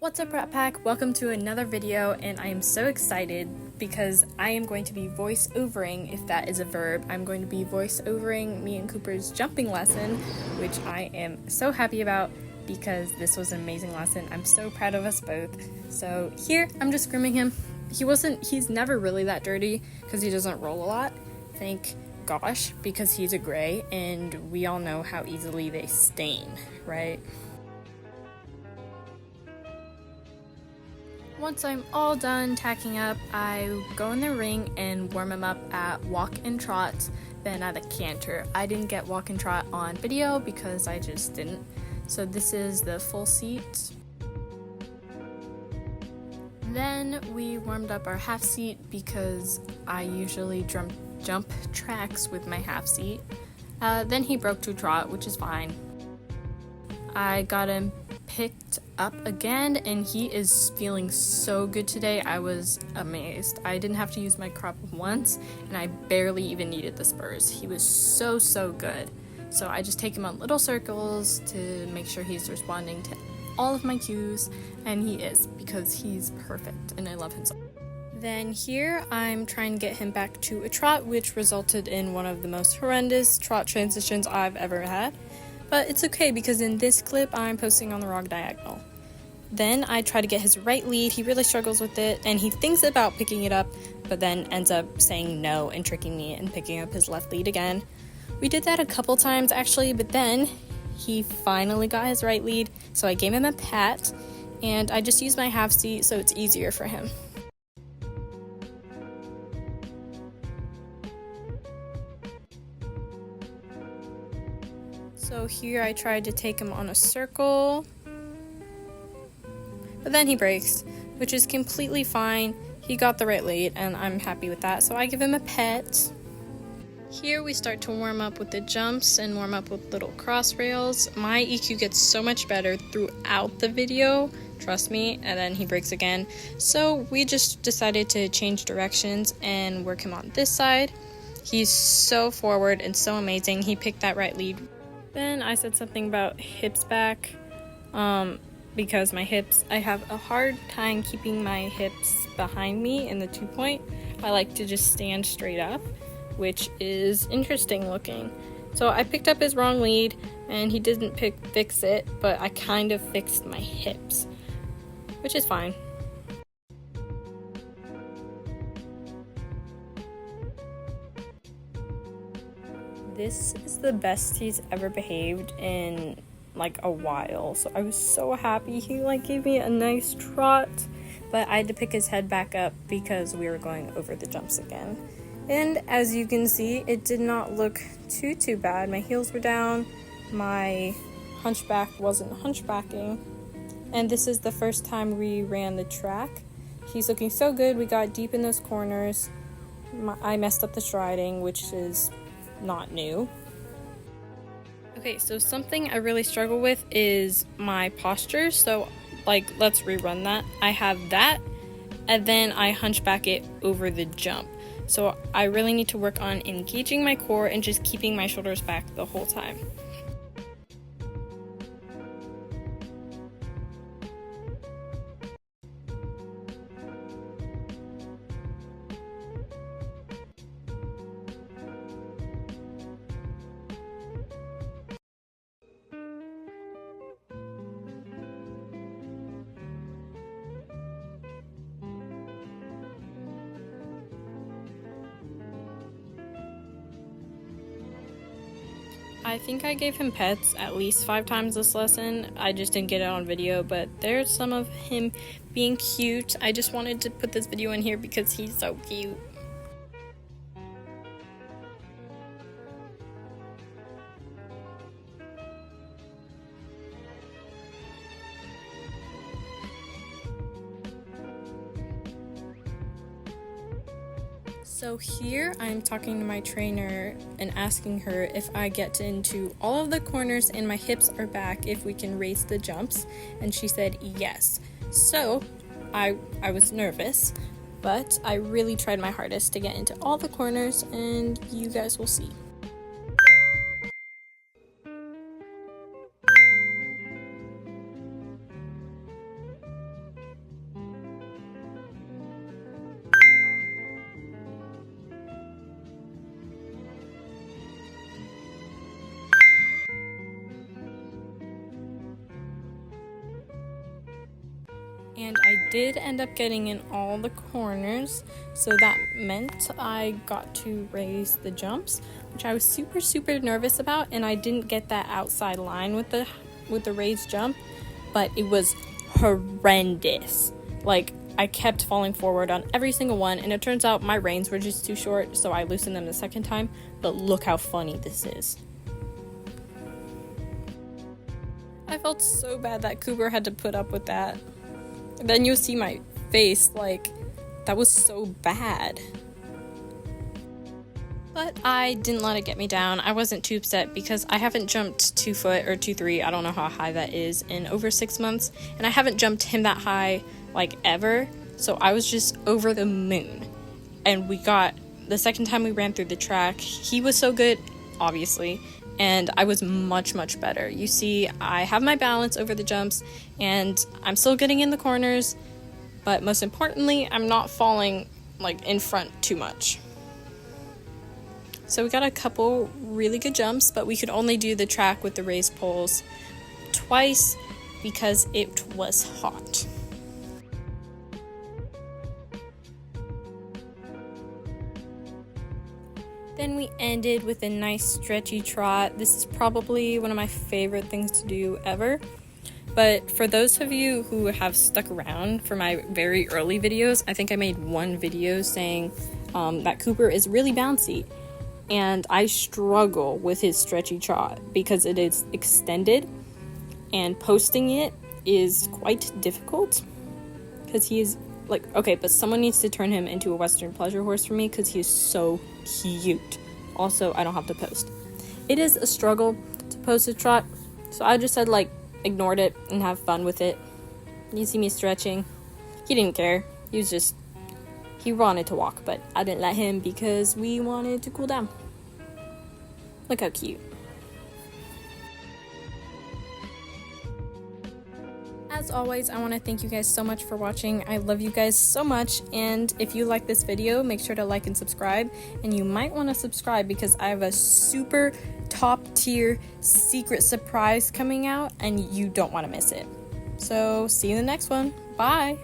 What's up, Rat Pack? Welcome to another video, and I am so excited because I am going to be voice-overing, if that is a verb. I'm going to be voice-overing me and Cooper's jumping lesson, which I am so happy about because this was an amazing lesson. I'm so proud of us both. So here, I'm just grooming him. He's never really that dirty because he doesn't roll a lot. Thank gosh, because he's a gray, and we all know how easily they stain, right? Once I'm all done tacking up, I go in the ring and warm him up at walk and trot, then at a canter. I didn't get walk and trot on video because I just didn't. So this is the full seat. Then we warmed up our half seat because I usually jump tracks with my half seat. Then he broke to trot, which is fine. I got him picked up again, and he is feeling so good today. I was amazed. I didn't have to use my crop once, and I barely even needed the spurs. He was so good. So I just take him on little circles to make sure he's responding to all of my cues, and he is, because he's perfect and I love him so. Then here I'm trying to get him back to a trot, which resulted in one of the most horrendous trot transitions I've ever had. But it's okay because in this clip I'm posting on the wrong diagonal. Then I try to get his right lead. He really struggles with it, and he thinks about picking it up, but then ends up saying no and tricking me and picking up his left lead again. We did that a couple times actually, but then he finally got his right lead, so I gave him a pat, and I just used my half seat so it's easier for him. So here I tried to take him on a circle, but then he breaks, which is completely fine. He got the right lead, and I'm happy with that, so I give him a pet. Here we start to warm up with the jumps and warm up with little cross rails. My EQ gets so much better throughout the video, trust me, and then he breaks again. So we just decided to change directions and work him on this side. He's so forward and so amazing. He picked that right lead. Then I said something about hips back, because my hips, I have a hard time keeping my hips behind me in the 2-point. I like to just stand straight up, which is interesting looking. So I picked up his wrong lead, and he didn't fix it, but I kind of fixed my hips, which is fine. This is the best he's ever behaved in like a while, so I was so happy. He gave me a nice trot, but I had to pick his head back up because we were going over the jumps again. And as you can see, it did not look too bad. My heels were down, my hunchback wasn't hunchbacking, and this is the first time we ran the track. He's looking so good. We got deep in those corners. I messed up the striding, which is not new. Okay, so something I really struggle with is my posture. So let's rerun that. I have that, and then I hunchback it over the jump. So I really need to work on engaging my core and just keeping my shoulders back the whole time. I think I gave him pets at least 5 times this lesson. I just didn't get it on video, but there's some of him being cute. I just wanted to put this video in here because he's so cute. So here I'm talking to my trainer and asking her if I get into all of the corners and my hips are back, if we can raise the jumps, and she said yes. So I was nervous, but I really tried my hardest to get into all the corners, and you guys will see. And I did end up getting in all the corners, so that meant I got to raise the jumps, which I was super nervous about, and I didn't get that outside line with the raised jump, but it was horrendous. Like, I kept falling forward on every single one, and it turns out my reins were just too short, so I loosened them the second time, but look how funny this is. I felt so bad that Cooper had to put up with that. Then you'll see my face, like, that was so bad. But I didn't let it get me down. I wasn't too upset because I haven't jumped 2 foot or 2'3", I don't know how high that is, in over 6 months. And I haven't jumped him that high, like, ever. So I was just over the moon. And the second time we ran through the track, he was so good, obviously. And I was much better. You see, I have my balance over the jumps, and I'm still getting in the corners, but most importantly, I'm not falling, like, in front too much. So we got a couple really good jumps, but we could only do the track with the raised poles twice because it was hot. Then we ended with a nice stretchy trot. This is probably one of my favorite things to do ever. But for those of you who have stuck around for my very early videos, I think I made one video saying that Cooper is really bouncy. And I struggle with his stretchy trot because it is extended, and posting it is quite difficult because he is like, okay, but someone needs to turn him into a Western pleasure horse for me because he is so cute. Also, I don't have to post. It is a struggle to post a trot, so I just said, like, ignored it and have fun with it. You see me stretching. He didn't care. He wanted to walk, but I didn't let him because we wanted to cool down. Look how cute. As always, I want to thank you guys so much for watching. I love you guys so much, and if you like this video, make sure to like and subscribe, and you might want to subscribe because I have a super top tier secret surprise coming out, and you don't want to miss it. So, see you in the next one. Bye!